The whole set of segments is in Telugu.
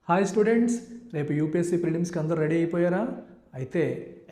హాయ్ స్టూడెంట్స్, రేపు యూపీఎస్సీ ప్రిలిమ్స్కి అందరూ రెడీ అయిపోయారా? అయితే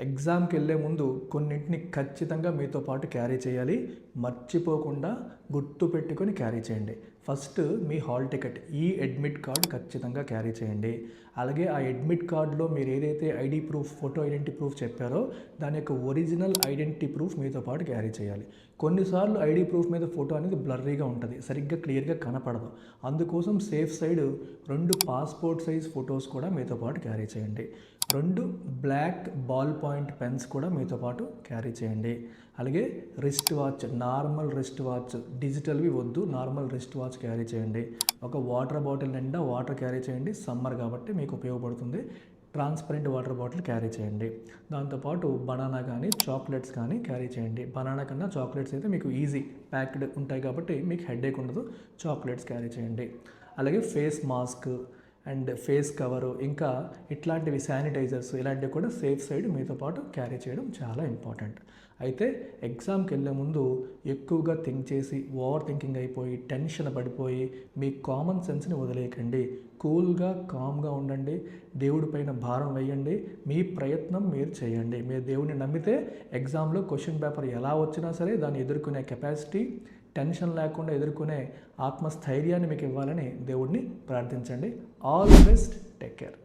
ఎగ్జామ్కి వెళ్ళే ముందు కొన్నింటిని ఖచ్చితంగా మీతో పాటు క్యారీ చేయాలి. మర్చిపోకుండా గుర్తు పెట్టుకొని క్యారీ చేయండి. ఫస్ట్ మీ హాల్ టికెట్, ఈ అడ్మిట్ కార్డ్ ఖచ్చితంగా క్యారీ చేయండి. అలాగే ఆ అడ్మిట్ కార్డులో మీరు ఏదైతే ID proof, photo identity proof చెప్పారో దాని యొక్క ఒరిజినల్ ఐడెంటిటీ ప్రూఫ్ మీతో పాటు క్యారీ చేయాలి. కొన్నిసార్లు ఐడి ప్రూఫ్ మీద ఫోటో అనేది బ్లర్రీగా ఉంటుంది, సరిగ్గా క్లియర్గా కనపడదు. అందుకోసం safe side 2 passport size photos కూడా మీతో పాటు క్యారీ చేయండి. 2 బ్లాక్ బాల్ పాయింట్ పెన్స్ కూడా మీతో పాటు క్యారీ చేయండి. అలాగే wrist watch, normal wrist watch, డిజిటల్వి వద్దు, నార్మల్ రిస్ట్ వాచ్ క్యారీ చేయండి. ఒక వాటర్ బాటిల్ నిండా వాటర్ క్యారీ చేయండి, సమ్మర్ కాబట్టి మీకు ఉపయోగపడుతుంది. ట్రాన్స్పరెంట్ వాటర్ బాటిల్ క్యారీ చేయండి. దాంతోపాటు బనానా కానీ చాక్లెట్స్ కానీ క్యారీ చేయండి. బనానా కన్నా చాక్లెట్స్ అయితే మీకు ఈజీ ప్యాక్డ్ ఉంటాయి కాబట్టి మీకు హెడేక్ ఉండదు. చాక్లెట్స్ క్యారీ చేయండి. అలాగే face mask and face cover, ఇంకా ఇట్లాంటివి శానిటైజర్స్, ఇలాంటివి కూడా సేఫ్ సైడ్ మీతో పాటు క్యారీ చేయడం చాలా ఇంపార్టెంట్. అయితే ఎగ్జామ్కి వెళ్ళే ముందు ఎక్కువగా థింక్ చేసి ఓవర్ థింకింగ్ అయిపోయి టెన్షన్ పడిపోయి మీ కామన్ సెన్స్ని వదిలేయకండి. కూల్గా కామ్గా ఉండండి. దేవుడి పైన భారం వేయండి. మీ ప్రయత్నం మీరు చేయండి. మీరు దేవుడిని నమ్మితే ఎగ్జామ్లో క్వశ్చన్ పేపర్ ఎలా వచ్చినా సరే దాన్ని ఎదుర్కొనే కెపాసిటీ, టెన్షన్ లేకుండా ఎదుర్కొనే ఆత్మస్థైర్యాన్ని మీకు ఇవ్వాలని దేవుడిని ప్రార్థించండి. All the best, take care.